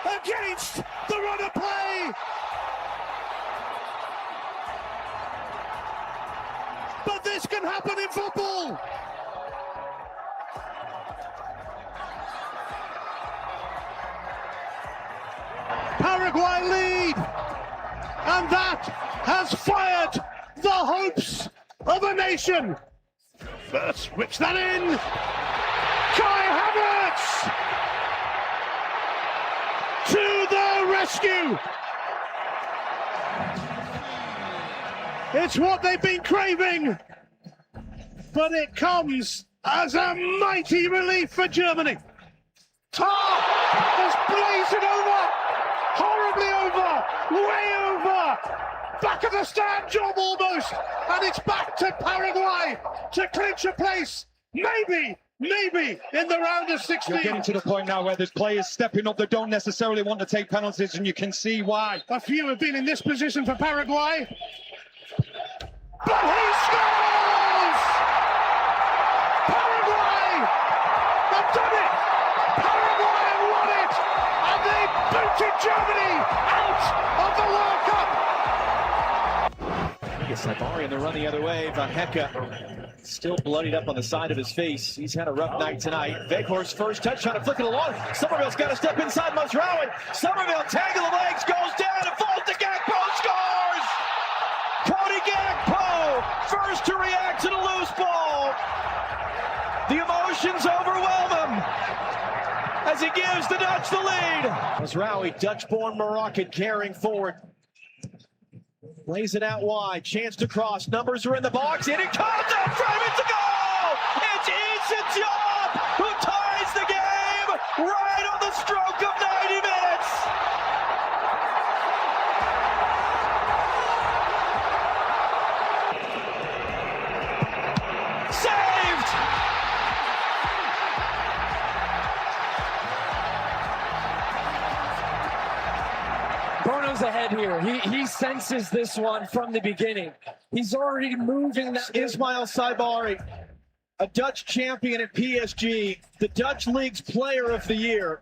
against the run of play. But this can happen in football. Paraguay lead, and that has fired the hopes of a nation. First, whips that in. Kai Havertz to the rescue. It's what they've been craving, but it comes as a mighty relief for Germany. Tar has blazed it over, horribly over, way over, back of the stand job almost, and it's back to Paraguay to clinch a place, maybe in the round of 16. You're getting to the point now where there's players stepping up that don't necessarily want to take penalties, and you can see why. A few have been in this position for Paraguay. But he scores! Paraguay have done it! Paraguay have won it! And they booted Germany out of the World Cup! Sabari in the run the other way. Van Hecke still bloodied up on the side of his face. He's had a rough night tonight. Weghorst's first touch, trying to flick it along. Somerville's got to step inside Mazraoui. Somerville tangle the legs, goes down and falls to Gakpo, scores! Cody Gakpo, first to react to the loose ball. The emotions overwhelm him as he gives the Dutch the lead. Mazraoui, Dutch-born Moroccan, carrying forward. Lays it out wide, chance to cross, numbers are in the box, and it comes out frame, it's a goal! It's Ethan Diop who ties the game right on the stroke of 90 minutes! Saved! Bruno's ahead here. He senses this one from the beginning. He's already moving that. Ismail Sabari, a Dutch champion at PSG, the Dutch League's Player of the Year,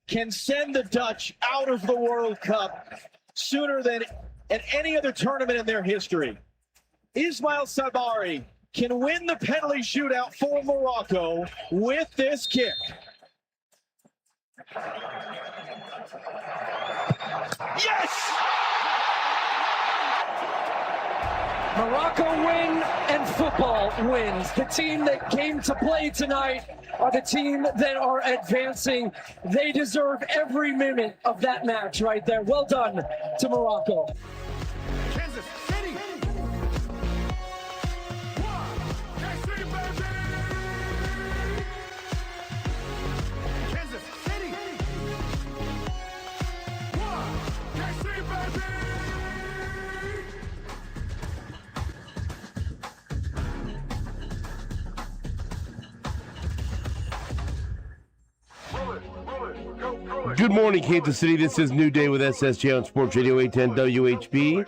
can send the Dutch out of the World Cup sooner than at any other tournament in their history. Ismail Sabari can win the penalty shootout for Morocco with this kick. Yes! Morocco win and football wins. The team that came to play tonight are the team that are advancing. They deserve every minute of that match right there. Well done to Morocco. Kansas City! Kansas City! Good morning, Kansas City. This is New Day with SSJ on Sports Radio 810 WHB.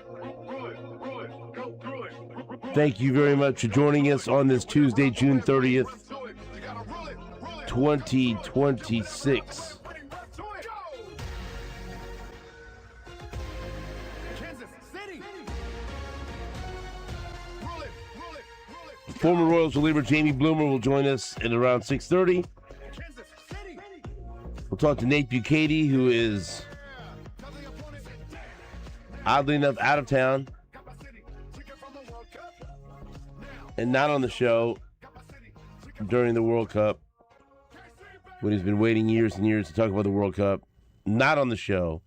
Thank you very much for joining us on this Tuesday, June 30th, 2026. Former Royals reliever Jamie Bloomer will join us at around 6:30. We'll talk to Nate Bucati, who is, oddly enough, out of town and not on the show during the World Cup, when he's been waiting years and years to talk about the World Cup. Not on the show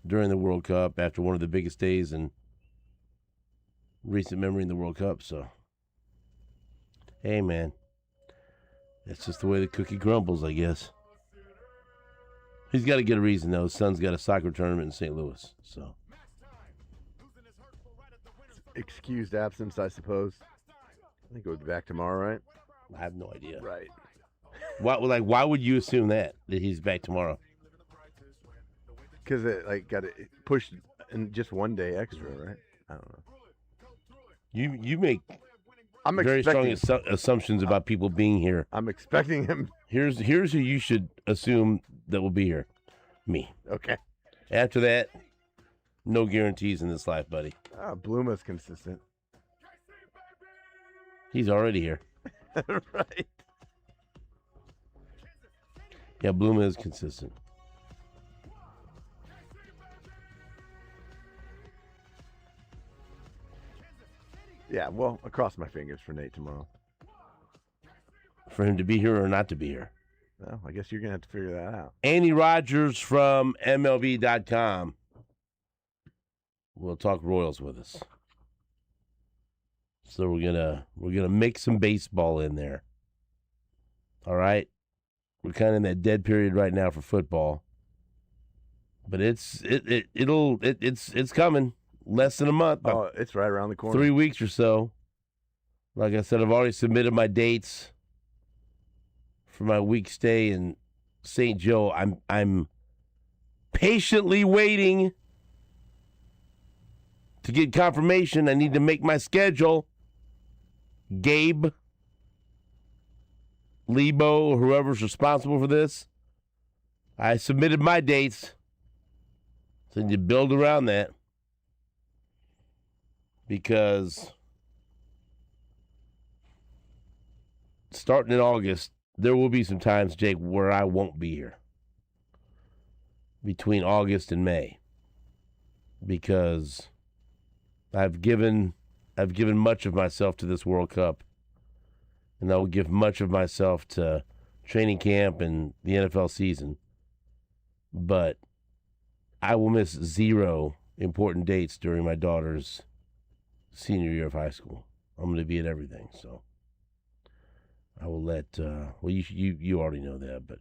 during the World Cup after one of the biggest days in recent memory in the World Cup. So, hey, man, that's just the way the cookie crumbles, I guess. He's got to get a reason, though. His son's got a soccer tournament in St. Louis, so. Excused absence, I suppose. I think he'll be back tomorrow, right? I have no idea. Right. Why would you assume that he's back tomorrow? Because it got it pushed in just one day extra, right? I don't know. You make very strong assumptions about people being here. I'm expecting him. Here's who you should assume that will be here. Me. Okay. After that, no guarantees in this life, buddy. Bluma's consistent. He's already here. Right. Yeah, Bluma is consistent. Yeah, well, I cross my fingers for Nate tomorrow. For him to be here or not to be here. Well, I guess you're going to have to figure that out. Andy Rogers from MLB.com will talk Royals with us. So we're gonna mix some baseball in there. All right? We're kind of in that dead period right now for football. But it's coming. Less than a month. Oh, it's right around the corner. 3 weeks or so. Like I said, I've already submitted my dates for my week stay in St. Joe. I'm patiently waiting to get confirmation. I need to make my schedule. Gabe, Lebo, whoever's responsible for this, I submitted my dates. So I need to build around that. Because starting in August, there will be some times, Jake, where I won't be here. Between August and May. Because I've given much of myself to this World Cup. And I will give much of myself to training camp and the NFL season. But I will miss 0 important dates during my daughter's senior year of high school. I'm going to be at everything, so I will let, well, you already know that, but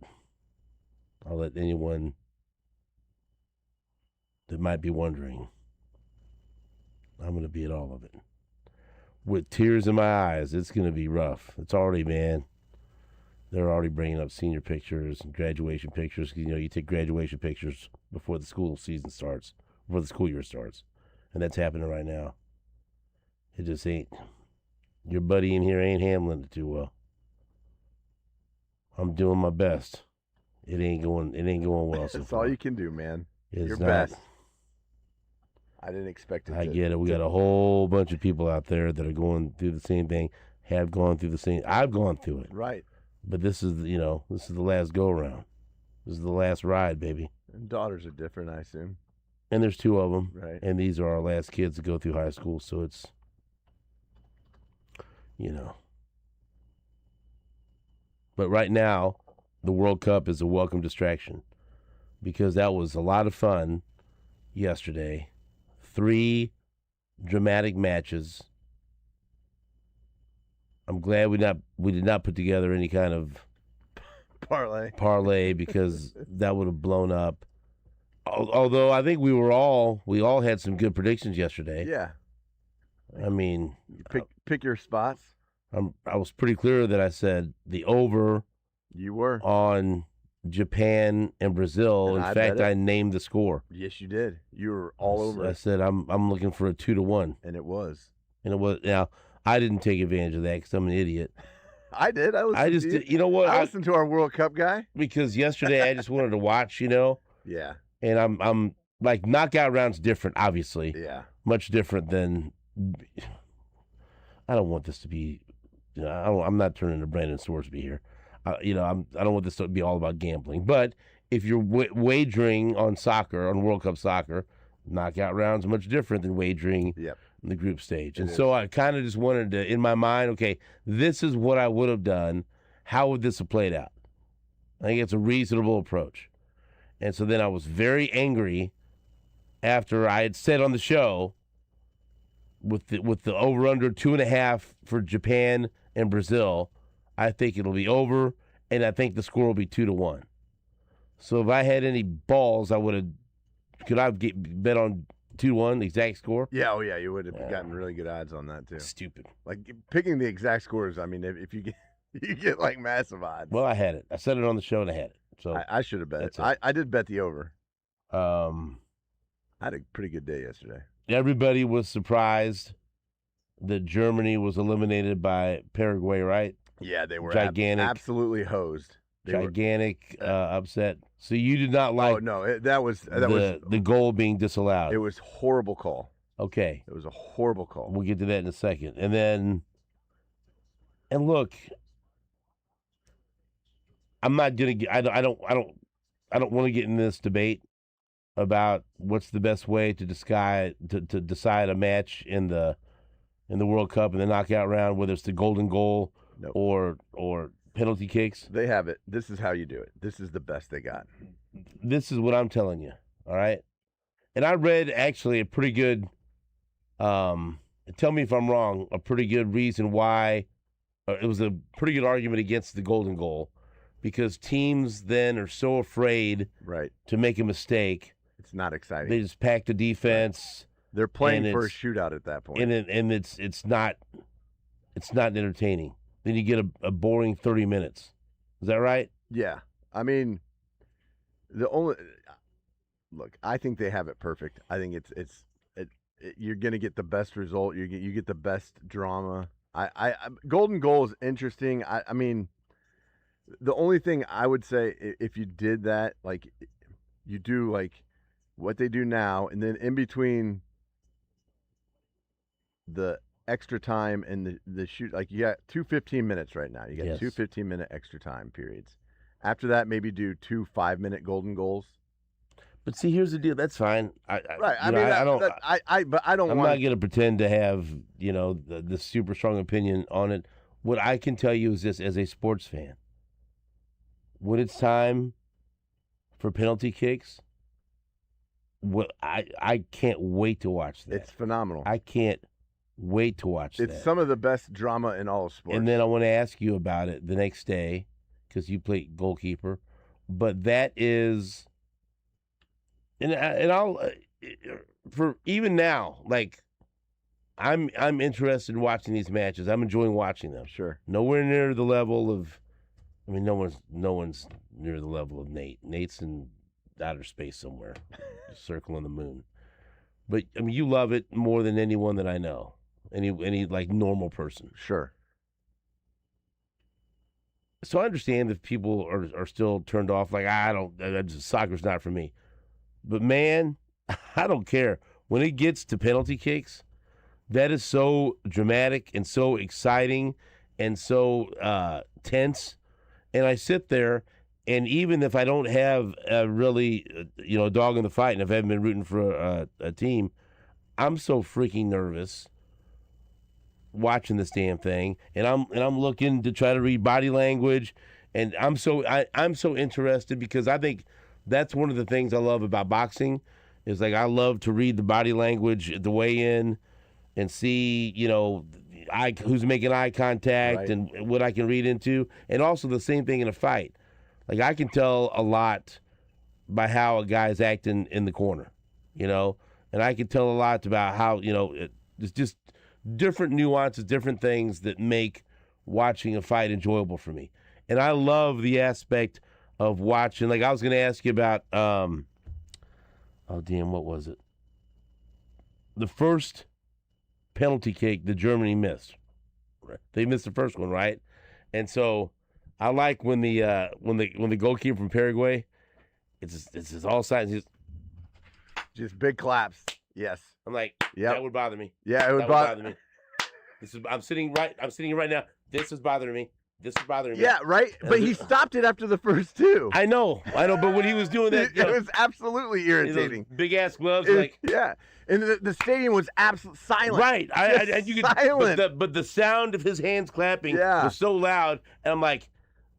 I'll let anyone that might be wondering, I'm going to be at all of it. With tears in my eyes, it's going to be rough. It's already, man, they're already bringing up senior pictures and graduation pictures. You know, you take graduation pictures before the school season starts, before the school year starts, and that's happening right now. It just ain't. Your buddy in here ain't handling it too well. I'm doing my best. It ain't going well so That's far. all you can do, man. It's Your not. best. I didn't expect it. I get it. We got a whole bunch of people out there that are going through the same thing, have gone through the same. I've gone through it. Right. But this is the last go around. This is the last ride, baby. And daughters are different, I assume. And there's 2 of them. Right. And these are our last kids to go through high school, so it's, But right now, the World Cup is a welcome distraction because that was a lot of fun yesterday. 3 dramatic matches. I'm glad we did not put together any kind of parlay because that would have blown up. Although I think we all had some good predictions yesterday. Yeah. I mean, pick your spots. I was pretty clear that I said the over. You were on Japan and Brazil. And in fact, I named the score. Yes, you did. You were all over. I said I'm looking for a 2-1, and it was. Now I didn't take advantage of that because I'm an idiot. I did. I just did. You know what? I listened to our World Cup guy because yesterday I just wanted to watch. Yeah. And I'm like knockout rounds different, obviously. Yeah. Much different than. I don't want this to be. I'm not turning to Brandon Sorsby here. I don't want this to be all about gambling. But if you're wagering on soccer, on World Cup soccer, knockout rounds are much different than wagering in the group stage. And so I kind of just wanted to, in my mind, okay, this is what I would have done. How would this have played out? I think it's a reasonable approach. And so then I was very angry after I had said on the show with the over-under 2.5 for Japan and Brazil, I think it'll be over, and I think the score will be 2-1. So if I had any balls, could I bet on 2-1, the exact score? Yeah, oh yeah, you would have gotten really good odds on that too. Stupid. Like picking the exact scores, I mean, if you get like massive odds. Well, I had it. I said it on the show and I had it. So I should have bet it. I did bet the over. I had a pretty good day yesterday. Everybody was surprised that Germany was eliminated by Paraguay, right? Yeah, they were gigantic, absolutely hosed. gigantic upset. So you did not like Oh no, that was the goal being disallowed. it was horrible call. Okay, It was a horrible call. we'll get to that in a second. And look, I'm not gonna get. I don't want to get in this debate about what's the best way to decide a match in the World Cup in the knockout round, whether it's the golden goal Nope. or penalty kicks. They have it. This is how you do it. This is the best they got. This is what I'm telling you. All right. And I read actually a pretty good. Tell me if I'm wrong. A pretty good reason why. It was a pretty good argument against the golden goal, because teams then are so afraid Right. to make a mistake. It's not exciting. They just pack the defense. They're playing and for a it's- shootout at that point. And it's not entertaining. Then you get a boring 30 minutes. Is that right? Yeah. I mean, look, I think they have it perfect. I think you're going to get the best result. You get the best drama. Golden goal is interesting. I mean, the only thing I would say, if you did that, like you do like what they do now, and then in between the extra time and the shoot, like you got 2 15 minutes right now. You got Yes. 2 15-minute extra time periods. After that, maybe do 2 5-minute golden goals. But see, here's the deal. That's fine. Right. I don't. But I don't I'm want. not going to pretend to have the super strong opinion on it. What I can tell you is this: as a sports fan, when it's time for penalty kicks, I can't wait to watch that. It's phenomenal. I can't wait to watch that. It's some of the best drama in all of sports. And then I want to ask you about it the next day because you play goalkeeper. But that is, and I'll for even now, like I'm interested in watching these matches. I'm enjoying watching them. Sure. Nowhere near the level of, I mean, no one's near the level of Nate. Nate's in outer space somewhere, circling the moon. But I mean, you love it more than anyone that I know. Any like normal person. Sure. So I understand if people are still turned off, like soccer's not for me. But man, I don't care. When it gets to penalty kicks, that is so dramatic and so exciting and so tense. And I sit there, and even if I don't have a really a dog in the fight, and if I haven't been rooting for a team, I'm so freaking nervous watching this damn thing, and I'm looking to try to read body language, and I'm so interested because I think that's one of the things I love about boxing is like I love to read the body language at the weigh-in and see who's making eye contact Right. and what I can read into, and also the same thing in a fight. Like I can tell a lot by how a guy's acting in the corner, and I can tell a lot about how it's just different nuances, different things that make watching a fight enjoyable for me. And I love the aspect of watching. Like I was going to ask you about, what was it? The first penalty kick that Germany missed. They missed the first one, right? And so I like when the goalkeeper from Paraguay, it's all sides. Just big claps. Yes. I'm like, Yep. that would bother me. Yeah, it would That bother me. I'm sitting right now. This is bothering me. This is bothering me. Yeah, right. But he stopped it after the first 2. I know. But when he was doing that, It was absolutely irritating. Big ass gloves, like Yeah, and the stadium was absolutely silent. right. Just You could, silent. but the sound of his hands clapping Yeah. was so loud, and I'm like,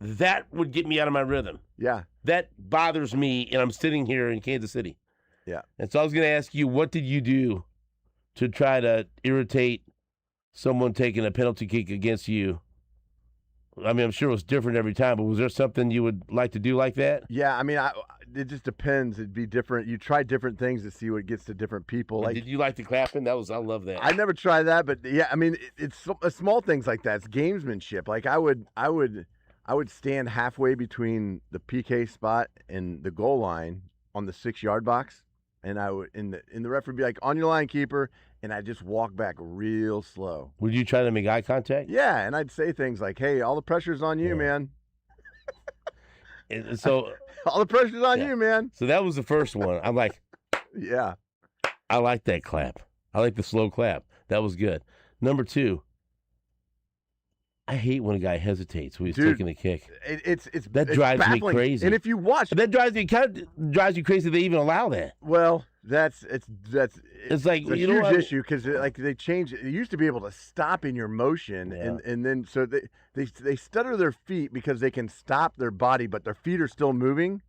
that would get me out of my rhythm. Yeah. That bothers me, and I'm sitting here in Kansas City. Yeah. And so I was going to ask you, what did you do to try to irritate someone taking a penalty kick against you? I mean, I'm sure it was different every time, but was there something you would like to do like that? Yeah, I mean, it just depends. It'd be different. You try different things to see what gets to different people. And Like, did you like the clapping? I love that. I never tried that, but yeah, I mean, it's small things like that. It's gamesmanship. Like I would stand halfway between the PK spot and the goal line on the 6-yard box, and I would in the referee would be like, on your line, keeper, and I'd just walk back real slow. Would you try to make eye contact? Yeah, and I'd say things like, "Hey, all the pressure's on you, Yeah. man." And so All the pressure's on you, man. So that was the first one. I'm like, Yeah. I like that clap. I like the slow clap. That was good. Number 2, I hate when a guy hesitates when he's taking the kick. It's drives me baffling. crazy. And if you watch, That drives me crazy. They even allow that. well, it's like, it's a you know huge what? issue because like they changed. You used to be able to stop in your motion, and then so they stutter their feet because they can stop their body, but their feet are still moving,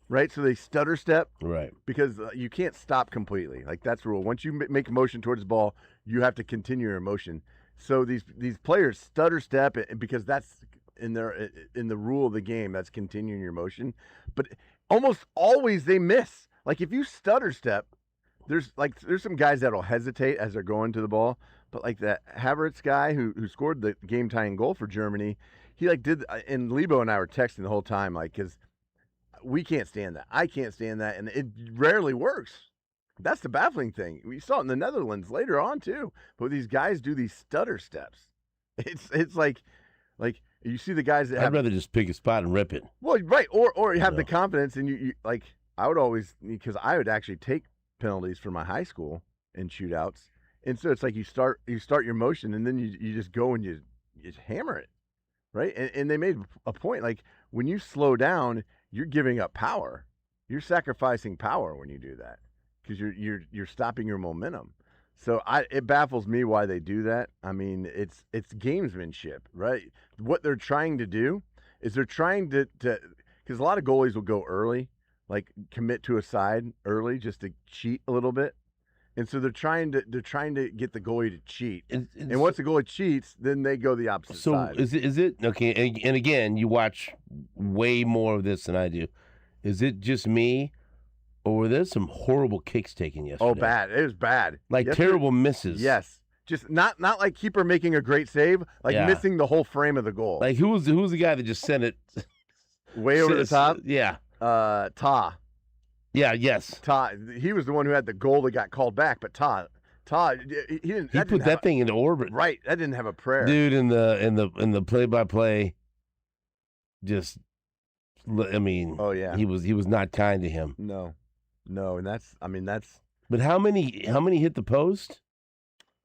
right? So they stutter step, Right. because you can't stop completely. Like that's the rule. Once you make a motion towards the ball, you have to continue your motion. So these players stutter step because that's in the rule of the game. That's continuing your motion, but almost always they miss. Like if you stutter step, there's some guys that'll hesitate as they're going to the ball, but like that Havertz guy who scored the game tying goal for Germany, he like did. And Lebo and I were texting the whole time, like because we can't stand that. I can't stand that, and it rarely works. That's the baffling thing. We saw it in the Netherlands later on too. But these guys do these stutter steps. It's like you see the guys that I'd rather just pick a spot and rip it. well, right, or you have the confidence, and you like I would always, because I would actually take penalties for my high school in shootouts, and so it's like you start your motion, and then you just go and you just hammer it, right? And they made a point like when you slow down, you're giving up power, you're sacrificing power when you do that. Because you're stopping your momentum, so it baffles me why they do that. I mean, it's gamesmanship, right? What they're trying to do is they're trying to because a lot of goalies will go early, like commit to a side early just to cheat a little bit, and so they're trying to get the goalie to cheat. And once the goalie cheats, then they go the opposite side. So is it okay? And again, you watch way more of this than I do. Is it just me? Or were there some horrible kicks taken yesterday? Oh, bad. It was bad. Like terrible misses. Yes. Just not like keeper making a great save, like missing the whole frame of the goal. Like who was the guy that just sent it way over the top? Yeah. Ta. Yeah, yes. Ta. He was the one who had the goal that got called back, but Ta, he didn't. He put that thing into orbit. Right. That didn't have a prayer. Dude, in the play-by-play, just, I mean, oh yeah, he was not kind to him. No, and that's. But how many hit the post?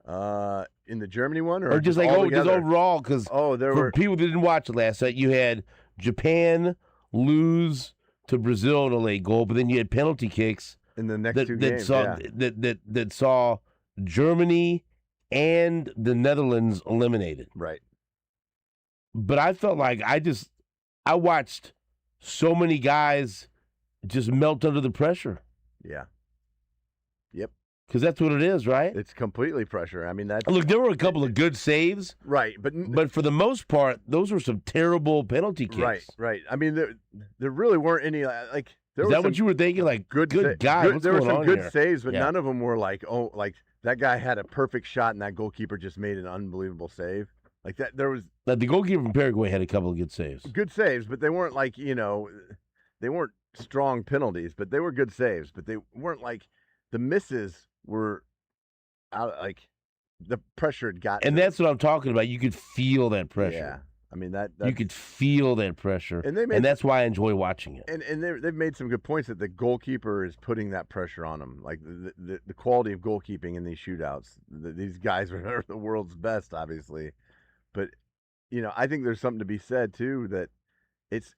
In the Germany one, or just like just overall? Because there were people that didn't watch it last night. You had Japan lose to Brazil in a late goal, but then you had penalty kicks in the next two games. That saw Germany and the Netherlands eliminated. Right. But I felt like I watched so many guys just melt under the pressure. Yeah. Yep. Because that's what it is, right? It's completely pressure. I mean, look, there were a couple of good saves. Right. But for the most part, those were some terrible penalty kicks. Right. I mean, there really weren't any, like... Is that what you were thinking? Like, good guy, what's there were going some on good here? saves, but none of them were like, like that guy had a perfect shot and that goalkeeper just made an unbelievable save. Like that, there was... The goalkeeper from Paraguay had a couple of good saves. Good saves, but they weren't like, they weren't strong penalties, but they were good saves. But they weren't like, the misses were out, like the pressure had got. And that's what I'm talking about. You could feel that pressure. Yeah. I mean, that's, you could feel that pressure. And that's why I enjoy watching it. And they've made some good points that the goalkeeper is putting that pressure on them. Like the quality of goalkeeping in these shootouts. These guys are the world's best, obviously. But, I think there's something to be said, too, that it's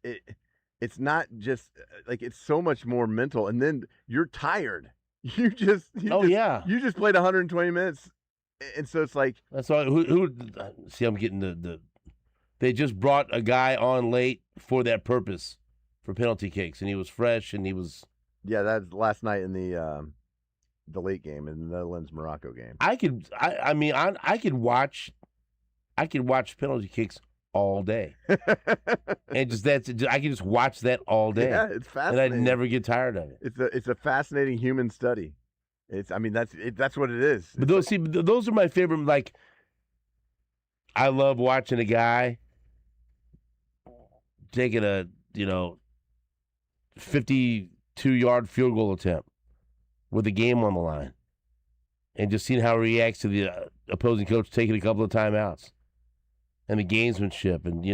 not just, like, it's so much more mental. And then you're tired. You just played 120 minutes. And so it's like. That's why, see, I'm getting they just brought a guy on late for that purpose, for penalty kicks. And he was fresh and he was. Yeah, that's last night in the late game, in the Netherlands-Morocco game. I could watch penalty kicks all day. And I can just watch that all day. Yeah, it's fascinating. And I'd never get tired of it. It's a fascinating human study. That's what it is. But those are my favorite. Like, I love watching a guy taking a 52-yard field goal attempt with the game on the line, and just seeing how he reacts to the opposing coach taking a couple of timeouts, and the gamesmanship, and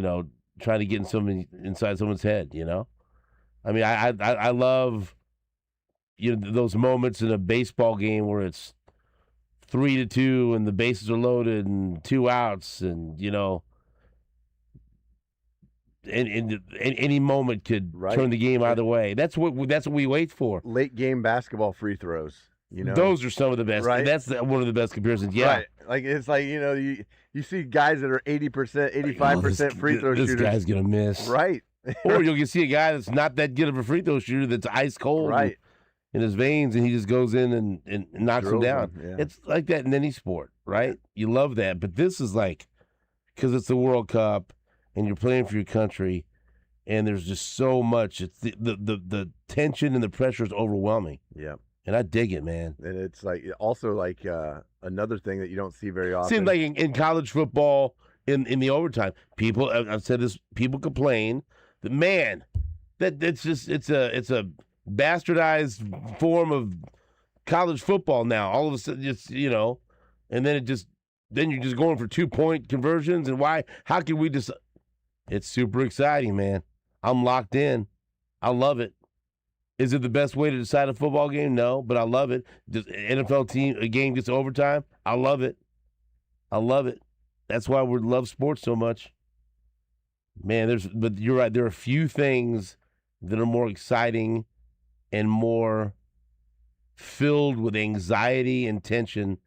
trying to get inside someone's head. You know, I mean, I love those moments in a baseball game where it's 3-2 and the bases are loaded and 2 outs, and and any moment could turn the game either way. That's what we wait for. Late game basketball free throws. Those are some of the best. Right. That's one of the best comparisons. Yeah, right. Like it's like you see guys that are 80%, 85% free throw shooters. This guy's gonna miss. Right. Or you'll see a guy that's not that good of a free throw shooter that's ice cold. Right. In his veins, and he just goes in and knocks him down. Yeah. It's like that in any sport, right? You love that, but this is like, because it's the World Cup and you're playing for your country, and there's just so much. It's the tension and the pressure is overwhelming. Yeah, and I dig it, man. And it's like also like another thing that you don't see very often. Seems like in college football, in the overtime, people, I've said this, people complain that that's just it's a bastardized form of college football now. All of a sudden, and then you're just going for 2-point conversions. And how can we just? It's super exciting, man. I'm locked in. I love it. Is it the best way to decide a football game? No, but I love it. Does NFL a game gets overtime? I love it. I love it. That's why we love sports so much. Man, but you're right. There are a few things that are more exciting and more filled with anxiety and tension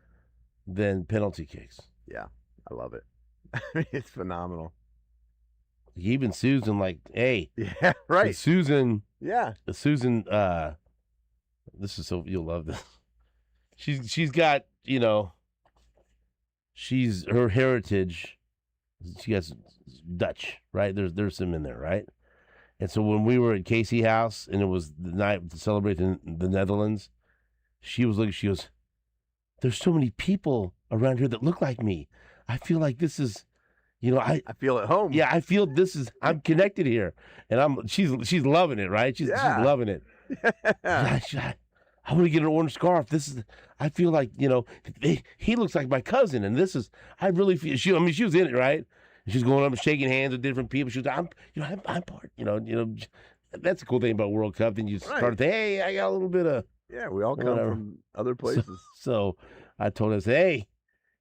than penalty kicks. Yeah, I love it. I mean, it's phenomenal. Even Susan, hey. Yeah, right. Susan. Yeah. Susan, this is so, you'll love this. She's got, her heritage, she has Dutch, right? There's some in there, right? And so when we were at Casey House and it was the night to celebrate the Netherlands, she goes, there's so many people around here that look like me. I feel like this is, I feel at home. Yeah, I feel I'm connected here. And she's loving it, right? She's loving it. Yeah. I want to get an orange scarf. I feel like, he looks like my cousin. And I really feel, she was in it, right? She's going up and shaking hands with different people. She was, I'm part, that's the cool thing about World Cup. Then you start to, hey, I got a little bit of. Yeah, we all come from other places. So I told her, hey,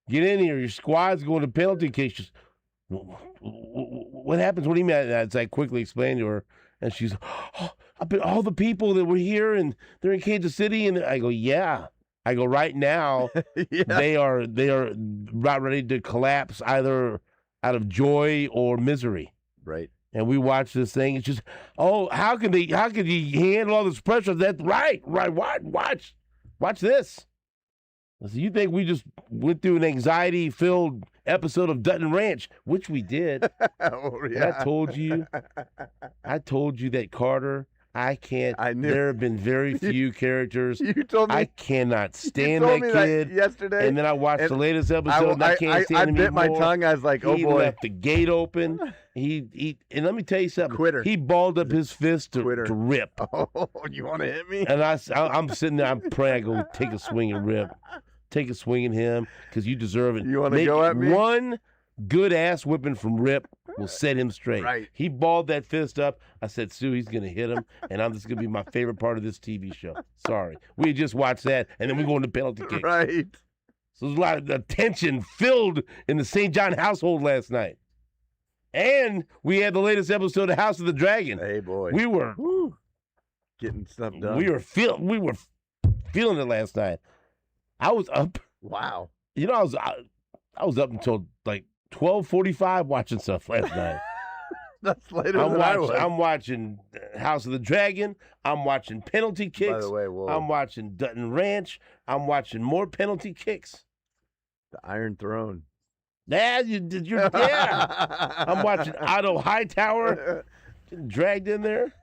get in here. Your squad's going to penalty kicks. What happens? What do you mean? As I quickly explained to her, and she's, all the people that were here and they're in Kansas City, and I go, yeah. I go, right now, yeah. they are about ready to collapse either out of joy or misery. Right. And we watch this thing. It's just, how could he handle all this pressure? That's right. Watch this. So you think we just went through an anxiety-filled episode of Dutton Ranch, which we did. Oh, yeah. I told you that Carter, there have been very few characters. You told me. I cannot stand that kid. That yesterday. And then I watched the latest episode, and I can't stand him anymore. I bit my tongue. I was like, oh, boy. He left the gate open. And let me tell you something. Quitter. He balled up his fist to rip. Oh, you want to hit me? And I'm sitting there, I'm praying, I go, take a swing and rip. Take a swing at him because you deserve it. You want to go at me? One good ass whipping from Rip will set him straight. Right. He balled that fist up. I said, Sue, he's going to hit him, and this is going to be my favorite part of this TV show. Sorry. We just watched that, and then we go into penalty kicks. Right. So there's a lot of tension filled in the St. John household last night. And we had the latest episode of House of the Dragon. Hey, boy. We were getting stuff done. We were feeling it last night. I was up. Wow. I was up until like 12:45 watching stuff last night. That's later than I was. I'm watching House of the Dragon. I'm watching penalty kicks. By the way, I'm watching Dutton Ranch. I'm watching more penalty kicks. The Iron Throne. Yeah, I'm watching Otto Hightower getting dragged in there.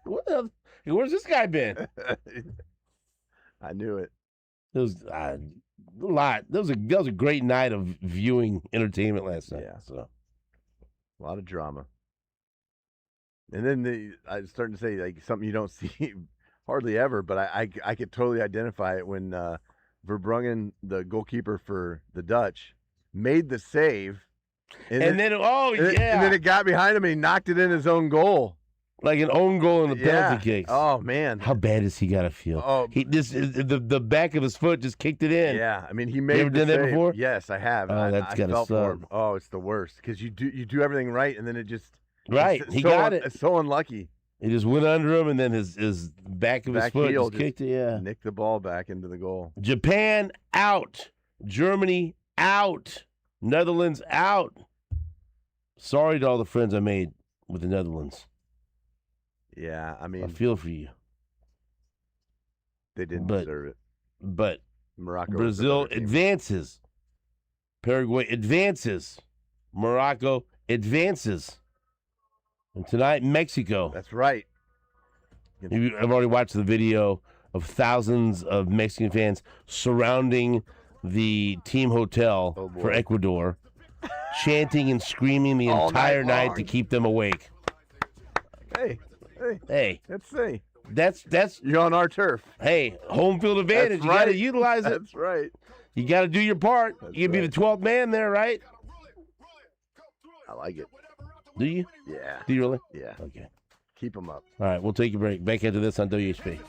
Where's this guy been? I knew it. It was a lot. That was a great night of viewing entertainment last night. Yeah. So a lot of drama. And then I was starting to say like something you don't see hardly ever, but I could totally identify it when Verbruggen, the goalkeeper for the Dutch, made the save, And then, and then it got behind him and he knocked it in his own goal. Like an own goal in the penalty kicks. Oh, man. How bad does he got to feel? Oh, the back of his foot just kicked it in. Yeah, I mean, he made You ever done that before? Yes, I have. Oh, that's I gotta felt for suck. him. Oh, it's the worst because you do everything right and then it just He got it. It's so unlucky. He just went under him and then his back of his foot heel just kicked it. Yeah. Nicked the ball back into the goal. Japan out. Germany out. Netherlands out. Sorry to all the friends I made with the Netherlands. Yeah, I mean, I feel for you. They didn't deserve it. But Morocco, Brazil advances. Paraguay advances. Morocco advances. And tonight, Mexico. That's right. I've already watched the video of thousands of Mexican fans surrounding the team hotel for Ecuador, chanting and screaming the entire night to keep them awake. Hey. That's you're on our turf. Hey, home field advantage. That's You got to right. utilize it. That's right. You got to do your part. You can be the 12th man there, right? I like it. Do you? Yeah. Do you really? Yeah. Okay. Keep them up. All right, we'll take a break. Back into this on WHP.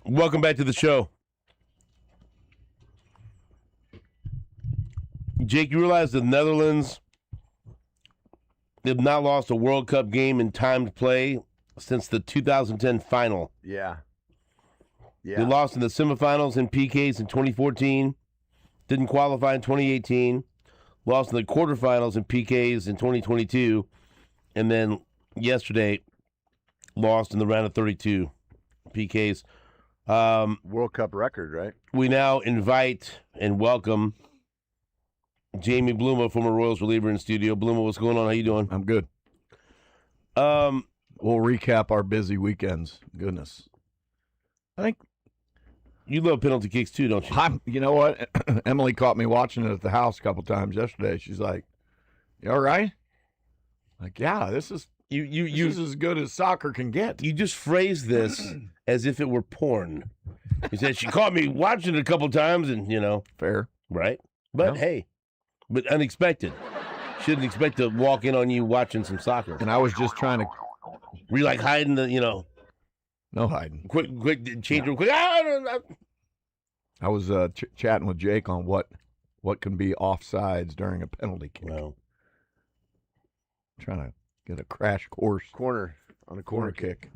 Welcome back to the show. Jake, you realize the Netherlands have not lost a World Cup game in timed play since the 2010 final. Yeah. They lost in the semifinals in PKs in 2014, didn't qualify in 2018, lost in the quarterfinals in PKs in 2022, and then yesterday lost in the round of 32 PKs. World Cup record, right? We now invite and welcome Jamie Bluma, former Royals reliever, in studio. Bluma, what's going on? How you doing? I'm good. We'll recap our busy weekends. Goodness. I think you love penalty kicks too, don't you? You know what? Emily caught me watching it at the house a couple times yesterday. She's like, "You all right?" Like, yeah, this is this is as good as soccer can get. You just phrased this as if it were porn. You said she caught me watching it a couple times, and Fair, right? But hey, but unexpected. Shouldn't expect to walk in on you watching some soccer. And I was just trying to. Were you like hiding the, No hiding. Quick, change real quick. I was chatting with Jake on what can be offsides during a penalty kick. Well, trying to get a crash course. Corner kick.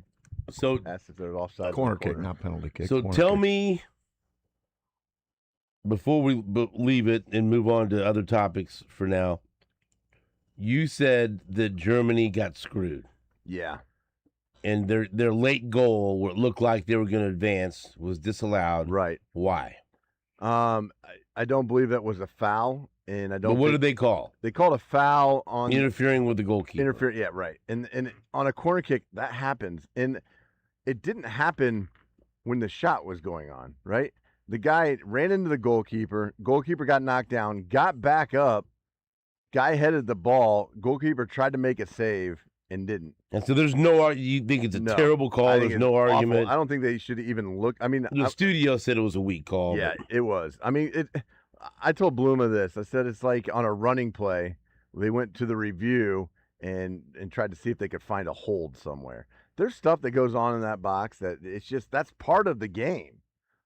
So asked if they're offside. Corner kick, not penalty kick. So tell me, before we leave it and move on to other topics for now, you said that Germany got screwed. Yeah. And their late goal, where it looked like they were going to advance, was disallowed. Right. Why? I don't believe that was a foul, and I don't. But what did they call? They called a foul on interfering with the goalkeeper. Yeah, right. And on a corner kick, that happens, and it didn't happen when the shot was going on. Right. The guy ran into the goalkeeper. Goalkeeper got knocked down. Got back up. Guy headed the ball. Goalkeeper tried to make a save and didn't. And so there's no. You think it's a terrible call? There's no awful. argument. I don't think they should even look. I mean, the studio said it was a weak call. Yeah, it was. I mean, I told Bluma this. I said it's like on a running play. They went to the review and tried to see if they could find a hold somewhere. There's stuff that goes on in that box that that's part of the game.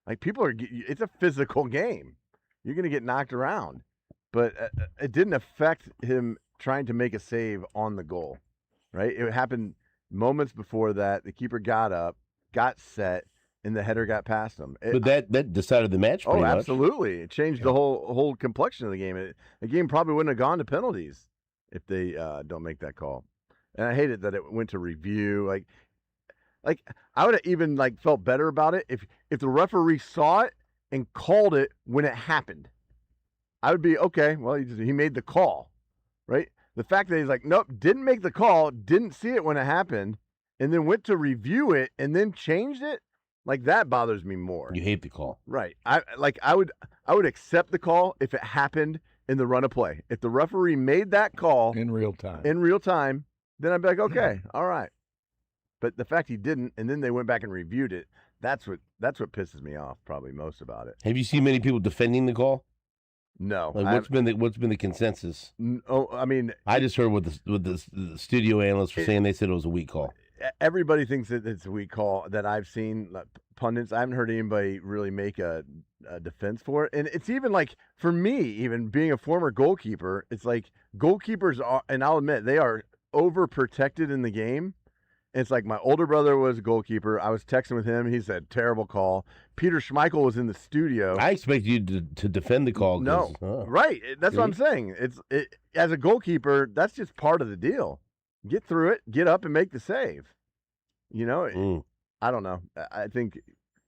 Like it's a physical game. You're going to get knocked around. But it didn't affect him trying to make a save on the goal, right? It happened moments before that. The keeper got up, got set, and the header got past him. But that decided the match pretty much. Absolutely. It changed the whole complexion of the game. The game probably wouldn't have gone to penalties if they don't make that call. And I hated that it went to review. Like I would have even felt better about it if the referee saw it and called it when it happened. I would be okay. Well, he made the call, right? The fact that he's like, nope, didn't make the call, didn't see it when it happened, and then went to review it and then changed it. Like that bothers me more. You hate the call, right? I would accept the call if it happened in the run of play. If the referee made that call in real time, then I'd be like, okay, all right. But the fact he didn't, and then they went back and reviewed it, that's what pisses me off probably most about it. Have you seen many people defending the call? No. What's been the consensus? I mean, I just heard what the studio analysts were saying. They said it was a weak call. Everybody thinks that it's a weak call that I've seen. Pundits, I haven't heard anybody really make a defense for it. And it's even for me, even being a former goalkeeper, it's like goalkeepers are, and I'll admit, they are overprotected in the game. It's like my older brother was a goalkeeper. I was texting with him. He said, terrible call. Peter Schmeichel was in the studio. I expect you to defend the call. No, right. That's what I'm saying. As a goalkeeper, that's just part of the deal. Get through it, get up, and make the save. I don't know. I think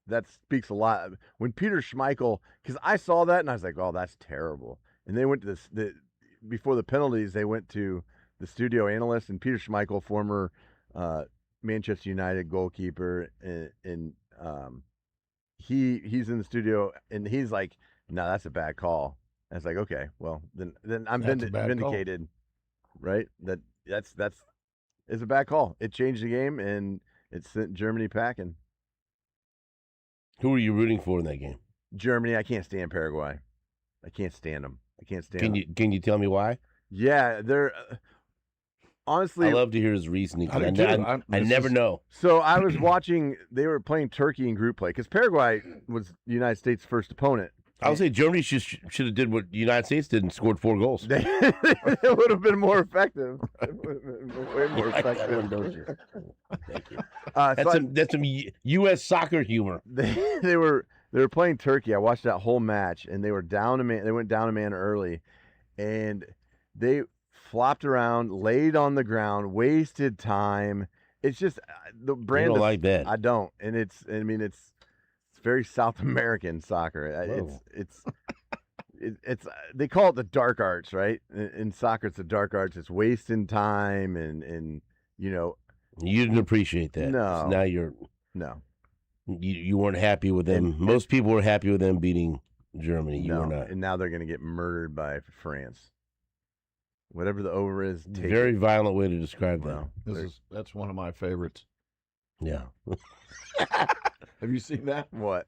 that speaks a lot. When Peter Schmeichel, because I saw that, and I was like, oh, that's terrible. And they went to before the penalties, they went to the studio analyst, and Peter Schmeichel, former Manchester United goalkeeper, and he's in the studio, and he's like, no, that's a bad call. And it's like, okay, well, then I'm vindicated, right? That's it's a bad call. It changed the game, and it sent Germany packing. Who were you rooting for in that game? Germany. I can't stand Paraguay. I can't stand them. I can't stand them. Can you tell me why? Yeah, they're honestly, I love to hear his reasoning. I do too. I never know. So I was watching. They were playing Turkey in group play because Paraguay was the United States' first opponent. I would say Germany should have did what the United States did and scored 4 goals. It would have been more effective. It would have been way more Like that effective. one, don't you? Thank you. So That's some U.S. soccer humor. they were playing Turkey. I watched that whole match, and they were down a man. They went down a man early, and they flopped around, laid on the ground, wasted time. It's just the brand. You don't like that. I don't, and it's very South American soccer. It's they call it the dark arts, right? In soccer, it's the dark arts. It's wasting time, and You didn't appreciate that. No. So now you're no. you weren't happy with them. Most people were happy with them beating Germany. You were not. And now they're going to get murdered by France. Whatever the over is, take Very it. violent way to describe that. Well, That's one of my favorites. Yeah. Have you seen that? what?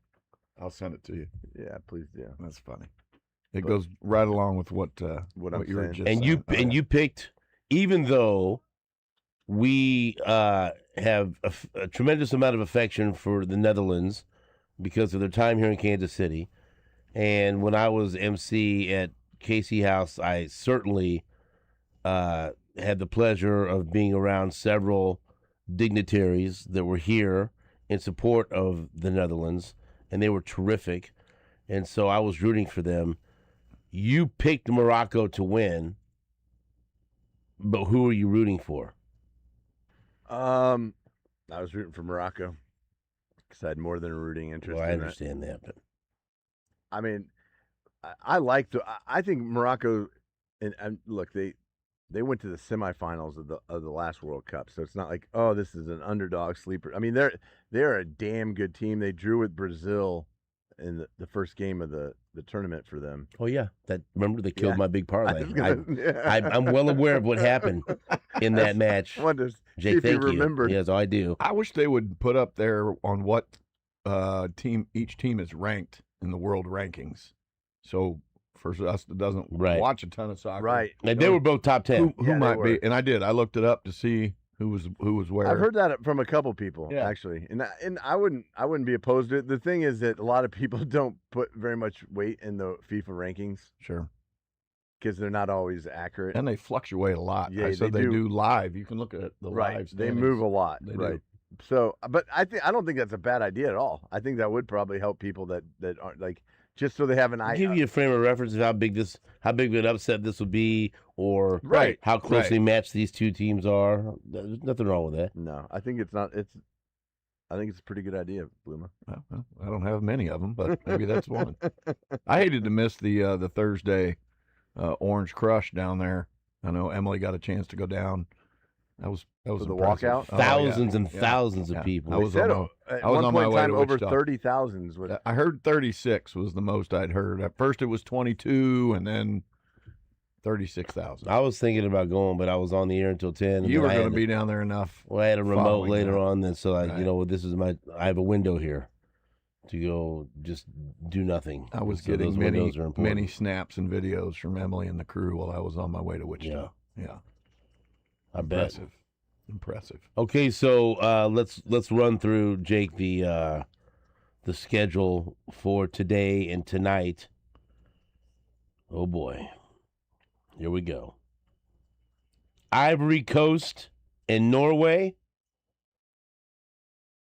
I'll send it to you. Yeah, please do. That's funny. It goes right along with what I'm you were saying. just And saying. you picked, even though we have a tremendous amount of affection for the Netherlands because of their time here in Kansas City, and when I was MC at Casey House, I certainly had the pleasure of being around several dignitaries that were here in support of the Netherlands, and they were terrific, and so I was rooting for them. You picked Morocco to win, but who are you rooting for? I was rooting for Morocco because I had more than a rooting interest. Well, I in that. understand that, but I mean, I think Morocco, and look, they went to the semifinals of the last World Cup, so it's not like, oh, this is an underdog sleeper. I mean, they're a damn good team. They drew with Brazil in the first game of the tournament for them. oh yeah, remember they killed Yeah. my big parlay. Yeah. I'm well aware of what happened in that match. Wonder see Jake, if you thank you. remembered. Yes, I do. I wish they would put up there on what each team is ranked in the world rankings. So for us that doesn't Right. watch a ton of soccer, Right. And they were both top 10. Who Yeah, they might were. be? And I did. I looked it up to see who was where. I've heard that from a couple people, Yeah. actually, and I wouldn't be opposed to it. The thing is that a lot of people don't put very much weight in the FIFA rankings Sure. because they're not always accurate. And they fluctuate a lot. Yeah, I said they they do. do live. You can look at the Right, live they standings. move a lot, They do. right? So, but I don't think that's a bad idea at all. I think that would probably help people that aren't like just so they have an I'll idea. give you a frame of reference of how big of an upset this will be, or Right. how closely matched these two teams are. There's nothing wrong with that. No, I think it's not. I think it's a pretty good idea, Bluma. Well, I don't have many of them, but maybe that's one. I hated to miss the Thursday Orange Crush down there. I know Emily got a chance to go down. That was the impressive. walkout? Oh, yeah. Thousands and Yeah. thousands of Yeah. people. I was on my- at I was one on point my in way time to over Wichita. 30,000. I heard 36 was the most I'd heard. At first it was 22 and then 36,000. I was thinking about going, but I was on the air until 10. And You then were I going had to be down there enough. Well, I had a remote following later that. on, then so Right. this is I have a window here to go just do nothing. I was So getting those many windows are important. many snaps and videos from Emily and the crew while I was on my way to Wichita. Yeah. I bet. Impressive. Okay, so let's run through, Jake, the schedule for today and tonight. Oh boy, here we go. Ivory Coast and Norway.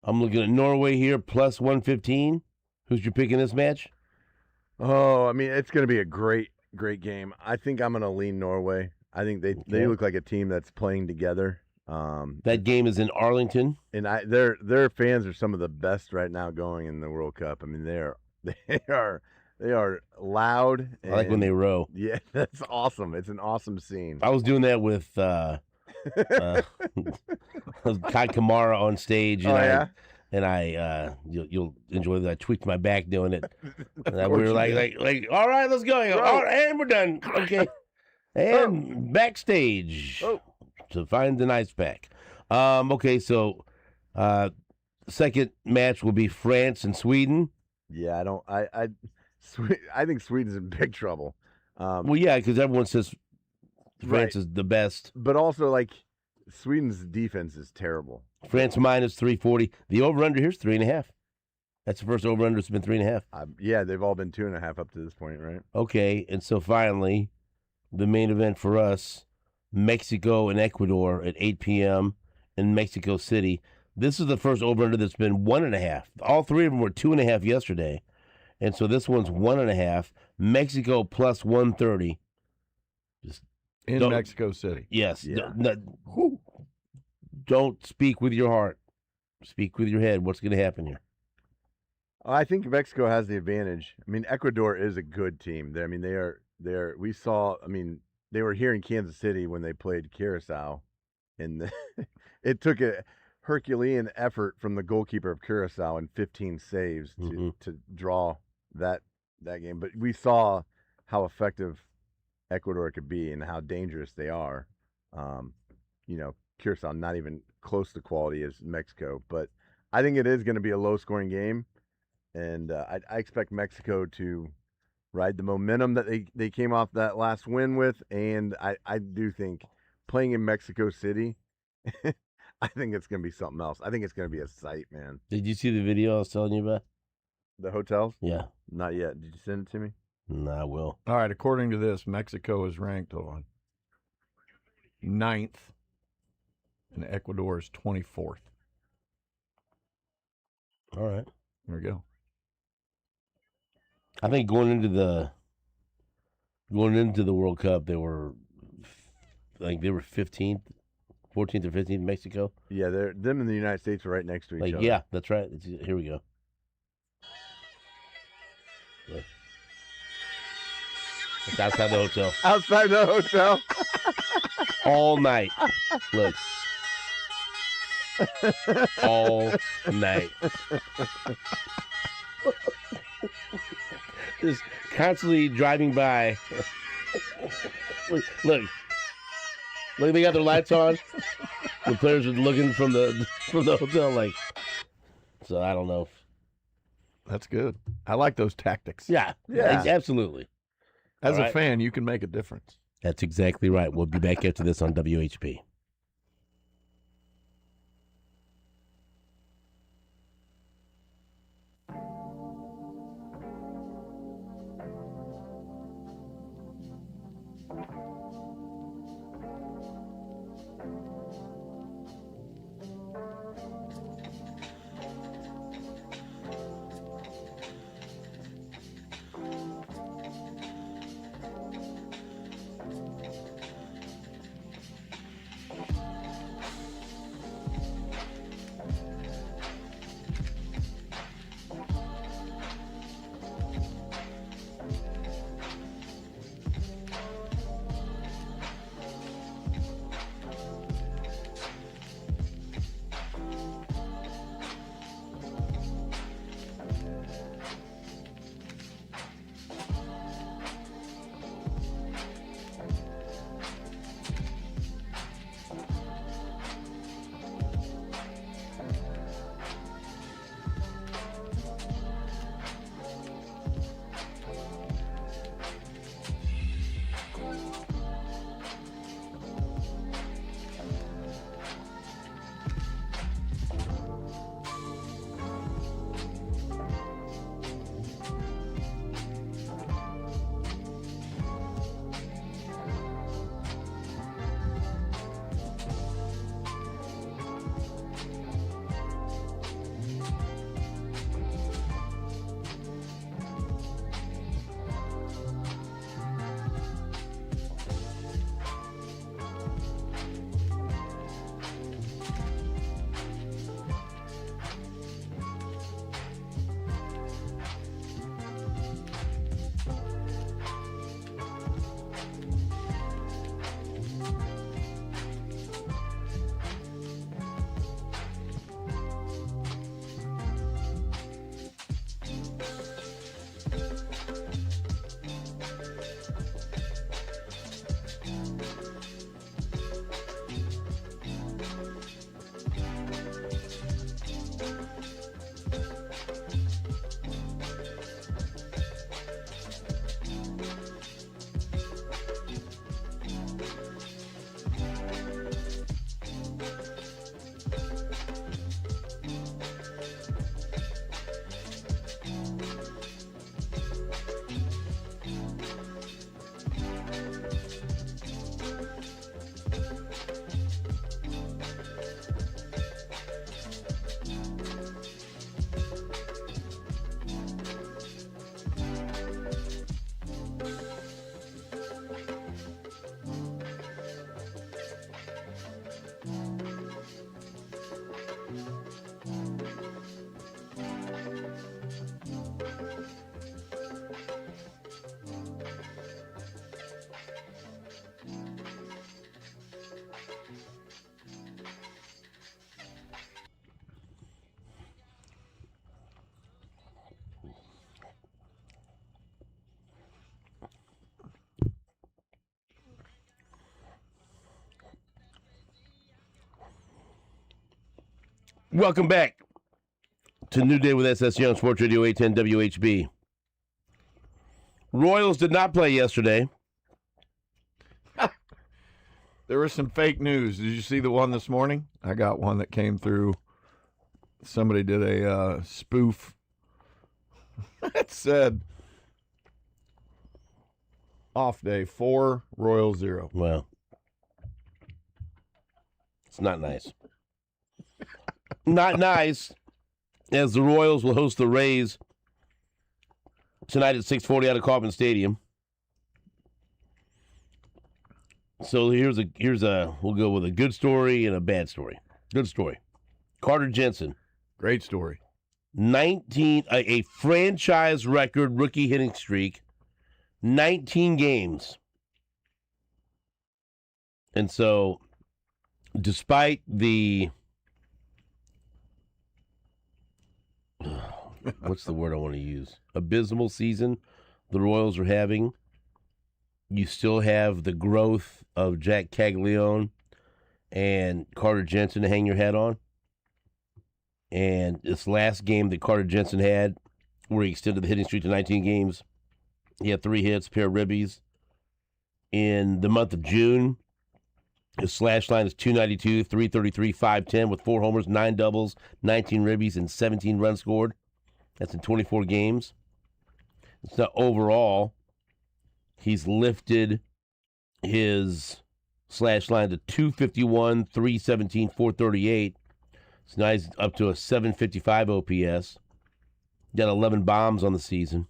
I'm looking at Norway here plus 115. Who's your pick in this match? Oh, I mean, it's going to be a great game. I think I'm going to lean Norway. I think they Okay. look like a team that's playing together. That game is in Arlington. And their fans are some of the best right now going in the World Cup. I mean, they are loud. I like when they row. Yeah, that's awesome. It's an awesome scene. I was doing that with Kai Kamara on stage, and you'll enjoy that. I tweaked my back doing it, and we were like, all right, let's go. All right, and we're done. Okay, and backstage to find the nice pack. Okay, so second match will be France and Sweden. Yeah, I think Sweden's in big trouble. Well, yeah, because everyone says France is the best. But also, like, Sweden's defense is terrible. France minus 340. The over-under here's 3.5. That's the first over-under that's been 3.5. Yeah, they've all been 2.5 up to this point, right? Okay, and so finally, the main event for us, Mexico and Ecuador at 8 p.m. in Mexico City. This is the first over-under that's been 1.5. All three of them were 2.5 yesterday, and so this one's 1.5. Mexico plus 130. Just In Mexico City. Yes. Yeah. Don't speak with your heart. Speak with your head. What's going to happen here? I think Mexico has the advantage. I mean, Ecuador is a good team. I mean, they are. We saw. I mean, they were here in Kansas City when they played Curacao, and it took a Herculean effort from the goalkeeper of Curacao and 15 saves to draw that game. But we saw how effective Ecuador could be and how dangerous they are. Curacao not even close to quality as Mexico, but I think it is going to be a low-scoring game. And I expect Mexico to ride the momentum that they came off that last win with. And I do think playing in Mexico City, I think it's going to be something else. I think it's going to be a sight, man. Did you see the video I was telling you about? The hotels? Yeah. Not yet. Did you send it to me? No, I will. All right, according to this, Mexico is ranked on 9th, and Ecuador is 24th. All right. There we go. I think going into the World Cup, they were 15th, 14th or 15th in Mexico. Yeah, them and the United States are right next to each other. Yeah, that's right. Here we go. Look. It's outside the hotel. Outside the hotel. All night. Look. All night. Just constantly driving by. Look, they got their lights on. The players are looking from the hotel, like. So I don't know. That's good. I like those tactics. Yeah, absolutely. As a fan, you can make a difference. That's exactly right. We'll be back after this on WHP. Welcome back to New Day with SSJ on Sports Radio 810 WHB. Royals did not play yesterday. There was some fake news. Did you see the one this morning? I got one that came through. Somebody did a spoof. It said, off day 4, Royals 0. Well, it's not nice. Not nice, as the Royals will host the Rays tonight at 6:40 out of Kauffman Stadium. So here's a we'll go with a good story and a bad story. Good story. Carter Jensen, Great story. a franchise record rookie hitting streak, 19 games. And so, despite the what's the word I want to use? Abysmal season the Royals are having, you still have the growth of Jack Caglione and Carter Jensen to hang your hat on. And this last game that Carter Jensen had, where he extended the hitting streak to 19 games, he had 3 hits, pair of ribbies. In the month of June, his slash line is 292, 333, 510 with 4 homers, 9 doubles, 19 ribbies, and 17 runs scored. That's in 24 games. So overall, he's lifted his slash line to 251, 317, 438. So now he's up to a 755 OPS. Got 11 bombs on the season.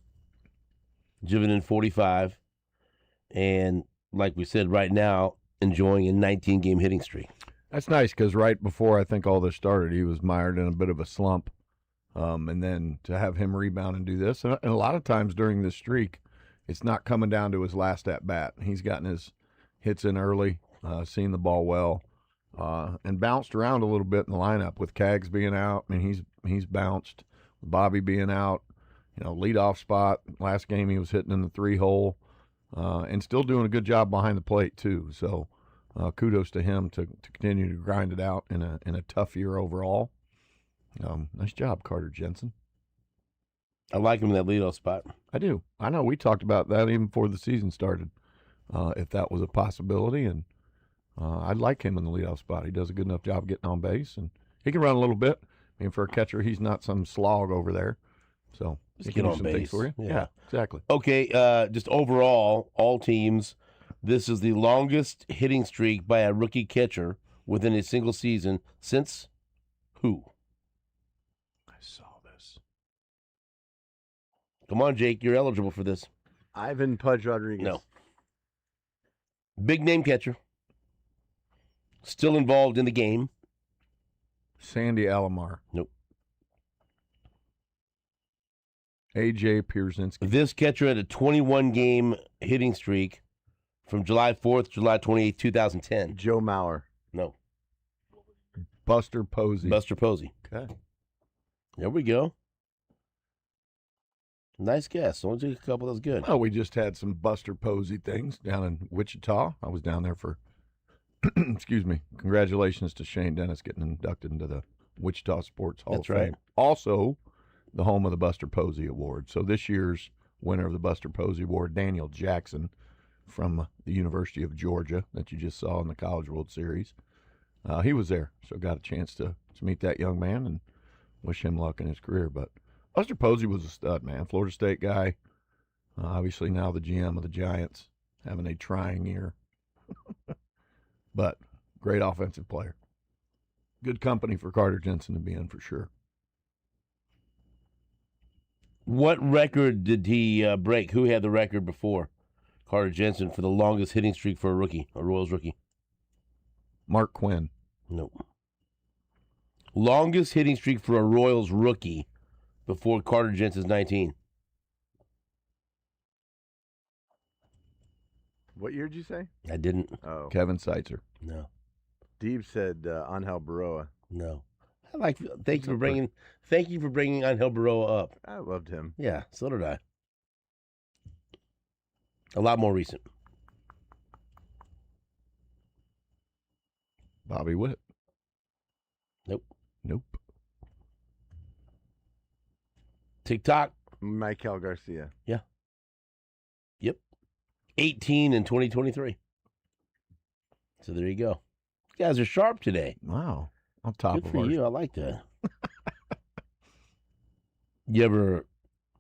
Driven in 45. And like we said, right now, enjoying a 19-game hitting streak. That's nice because right before I think all this started, he was mired in a bit of a slump. And then to have him rebound and do this, and a lot of times during this streak, it's not coming down to his last at-bat. He's gotten his hits in early, seen the ball well, and bounced around a little bit in the lineup with Cags being out. I mean, he's bounced. Bobby being out, leadoff spot. Last game he was hitting in the 3-hole. And still doing a good job behind the plate too. So kudos to him to continue to grind it out in a tough year overall. Nice job, Carter Jensen. I like him in that leadoff spot. I do. I know we talked about that even before the season started, if that was a possibility. And I'd like him in the leadoff spot. He does a good enough job getting on base, and he can run a little bit. I mean, for a catcher, he's not some slog over there. So Just he can get do on some base. things for you. Yeah, exactly. Okay, just overall, all teams, this is the longest hitting streak by a rookie catcher within a single season since who? I saw this. Come on, Jake, you're eligible for this. Ivan Pudge Rodriguez. No. Big name catcher. Still involved in the game. Sandy Alomar. Nope. A.J. Pierzynski. This catcher had a 21-game hitting streak from July 4th, July 28th, 2010. Joe Mauer. No. Buster Posey. Buster Posey. Okay. There we go. Nice guess. Only took a couple. That was good. Well, we just had some Buster Posey things down in Wichita. I was down there for, excuse me, congratulations to Shane Dennis getting inducted into the Wichita Sports Hall That's of right. Fame. Also, the home of the Buster Posey Award. So this year's winner of the Buster Posey Award, Daniel Jackson from the University of Georgia that you just saw in the College World Series. He was there, so got a chance to meet that young man and wish him luck in his career. But Buster Posey was a stud, man. Florida State guy. Obviously now the GM of the Giants, having a trying year. But great offensive player. Good company for Carter Jensen to be in for sure. What record did he break? Who had the record before Carter Jensen for the longest hitting streak for a rookie, a Royals rookie? Mark Quinn. No. Longest hitting streak for a Royals rookie before Carter Jensen's 19. What year did you say? I didn't. Oh, Kevin Seitzer. No. Deeb said Angel Baroa. No. Thank you for bringing Angel Baroa up. I loved him. Yeah, so did I. A lot more recent. Bobby Witt. Nope. Nope. TikTok. Michael Garcia. Yep. 18 in 2023. So there you go. You guys are sharp today. Wow. On top Good of for ours. you. I like that. You ever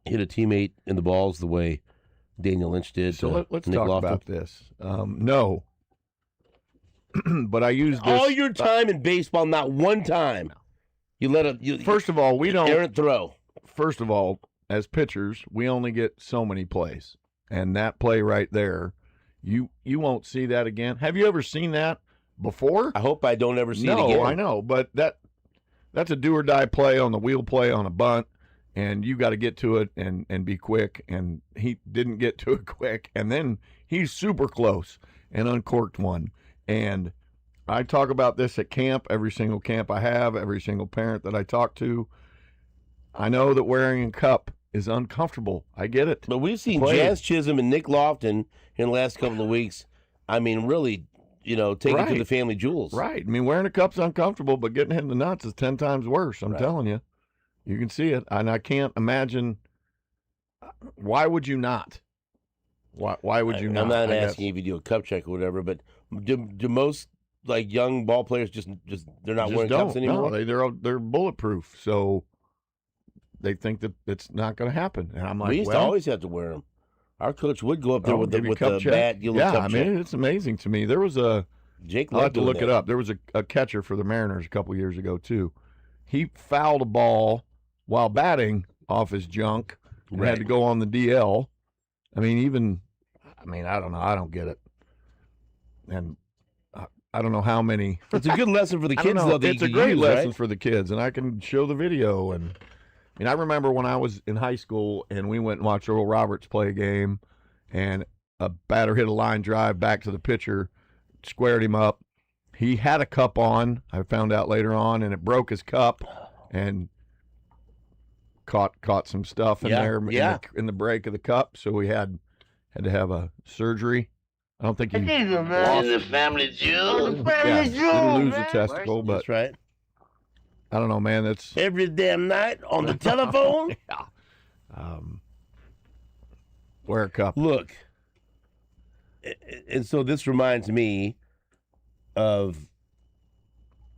hit a teammate in the balls the way Daniel Lynch did? So let's Nick talk Lofton? about this. No. But I used this. All your time in baseball, not one time. You let a First of all, we don't. errant throw. First of all, as pitchers, we only get so many plays. And that play right there, you won't see that again. Have you ever seen that before? I hope I don't ever see it again. No, I know, but that's a do or die play on the wheel play on a bunt, and you got to get to it and be quick. And he didn't get to it quick, and then he's super close and uncorked one. And I talk about this at camp, every single camp I have, every single parent that I talk to. I know that wearing a cup is uncomfortable. I get it. But we've seen Play. Jazz Chisholm and Nick Lofton in the last couple of weeks. I mean, really, take it to Right. the family jewels. Right. I mean, wearing a cup's uncomfortable, but getting hit in the nuts is 10 times worse. I'm Right. telling you. You can see it. And I can't imagine. Why would you not? Why would you not? I'm not I guess. asking if you do a cup check or whatever, but do most young ball players just they're not Just wearing don't. cups anymore? No, they're bulletproof. So they think that it's not going to happen. And I'm like, we used to always have to wear them. Our coach would go up there with give you the cup check. bat. Give Yeah, cup I check. mean, it's amazing to me. There was a. Jake I'll have to loved look doing it that. up. There was a catcher for the Mariners a couple years ago too. He fouled a ball while batting off his junk and had to go on the DL. I mean, I don't know. I don't get it. And I don't know how many. It's a good lesson for the I don't kids, know. though. That It's you a can great use, lesson right? for the kids, and I can show the video. And I remember when I was in high school and we went and watched Earl Roberts play a game, and a batter hit a line drive back to the pitcher, squared him up. He had a cup on, I found out later on, and it broke his cup and caught some stuff in there in the break of the cup. So we had to have a surgery. I don't think he lost the family jewel. didn't lose a testicle, but That's right. I don't know, man. That's Every damn night on the telephone. wear a cup. Look, and so this reminds me of,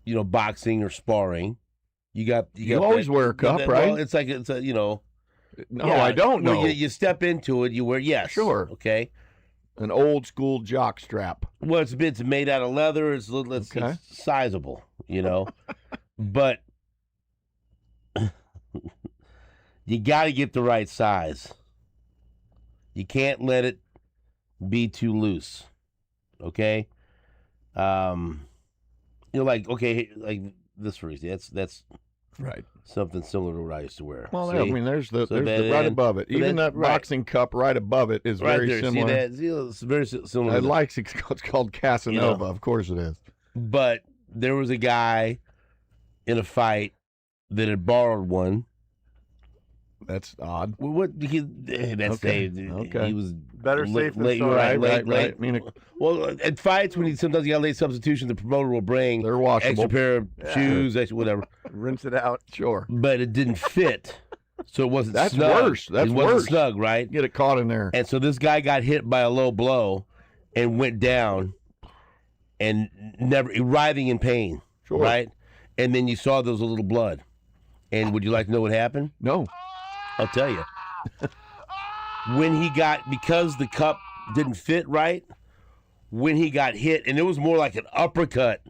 boxing or sparring. You always wear a cup, right? Well, it's a No, yeah, I don't know. Well, you step into it, you wear, yes. Sure. Okay. An old school jock strap. Well, it's made out of leather. It's Okay. sizable, but you got to get the right size. You can't let it be too loose. Okay. Like this for easy. That's Right. something similar to what I used to wear. Well, See? I mean, there's the So right then- above it. so Even that- that boxing cup right above it is right very there. similar. See that? See, it's very similar. I to like it's called Casanova. Of course it is. But there was a guy in a fight that had borrowed one. That's odd. That's Okay. Dave. Okay. He was Better safe than late. sorry. Right. Right. I mean, Well, at fights, sometimes you got late substitution, the promoter will bring they're washable. extra pair of shoes, extra whatever. Rinse it out. Sure. But it didn't fit, so it wasn't. That's snug. worse. That's it wasn't worse. snug, right? Get it caught in there. And so this guy got hit by a low blow, and went down, and never writhing in pain. Sure. Right. And then you saw there was a little blood. And would you like to know what happened? No. I'll tell you. Because the cup didn't fit right, when he got hit, and it was more like an uppercut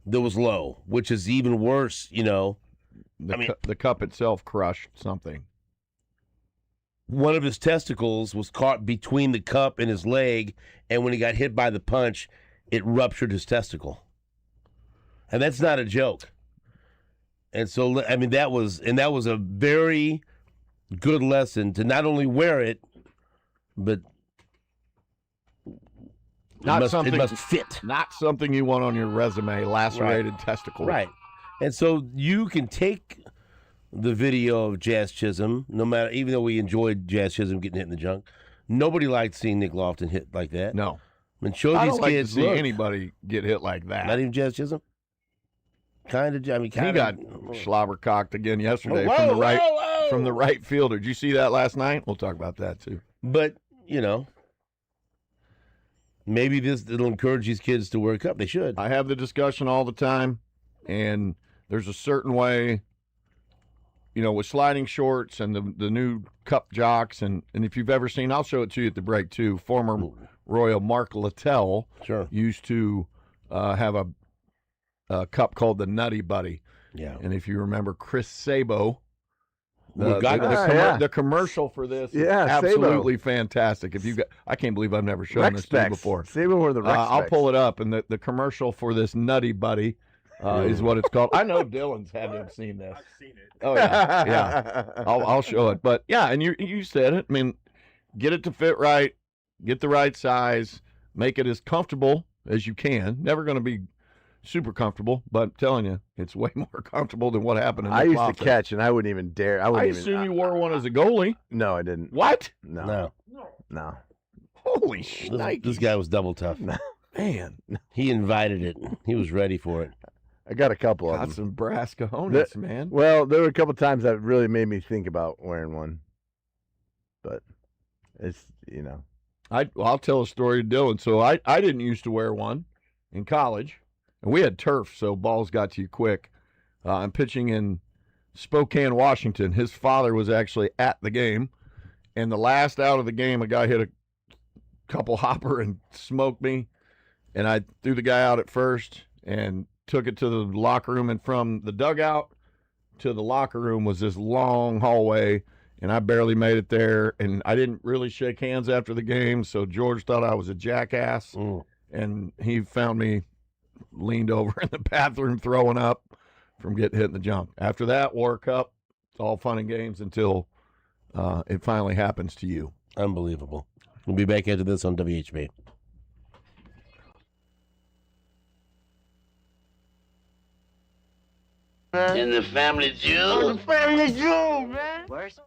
that was low, which is even worse, The cup itself crushed something. One of his testicles was caught between the cup and his leg, and when he got hit by the punch, it ruptured his testicle. And that's not a joke. And so, I mean, that was a very good lesson to not only wear it, but it must fit. Not something you want on your resume, lacerated testicle. Right. And so you can take the video of Jazz Chisholm, even though we enjoyed Jazz Chisholm getting hit in the junk, nobody liked seeing Nick Lofton hit like that. No. I mean, show I these don't like to kids, see look, anybody get hit like that. not even Jazz Chisholm. He got slobber cocked again yesterday Whoa, from the right. whoa, from the right fielder. Did you see that last night? We'll talk about that too. But, you know, maybe it'll encourage these kids to wear a cup. They should. I have the discussion all the time, and there's a certain way, you know, with sliding shorts and the new cup jocks, and if you've ever seen, I'll show it to you at the break too, former Royal Mark Littell used to have a cup called the Nutty Buddy. Yeah. And if you remember Chris Sabo, Well, the commercial for this is absolutely fantastic. If you got, I can't believe I've never shown this to you before. Sabo or the Rex I'll pull it up, and the commercial for this Nutty Buddy is what it's called. I know Dylan's had to have seen this. I've seen it. Oh yeah, yeah. I'll show it. But yeah, and you said it. I mean, get it to fit right, get the right size, make it as comfortable as you can. Never going to be super comfortable, but I'm telling you, it's way more comfortable than what happened in the I used offense. to catch, and I wouldn't even dare. I assume you wore one as a goalie. No, I didn't. What? No. Holy shit! This guy was double tough. Man, He invited it. He was ready for it. I got a couple of got them. some brass cojones, man. Well, there were a couple times that really made me think about wearing one, but it's I'll tell a story to Dylan. So I didn't used to wear one in college, and we had turf, so balls got to you quick. I'm pitching in Spokane, Washington. His father was actually at the game, and the last out of the game, a guy hit a couple hopper and smoked me, and I threw the guy out at first and took it to the locker room, and from the dugout to the locker room was this long hallway, and I barely made it there, and I didn't really shake hands after the game, so George thought I was a jackass, and he found me leaned over in the bathroom throwing up from getting hit in the junk. After that, wore a cup. It's all fun and games until it finally happens to you. Unbelievable. We'll be back after this on WHB. In the family jewel. The family jewel, man. Where's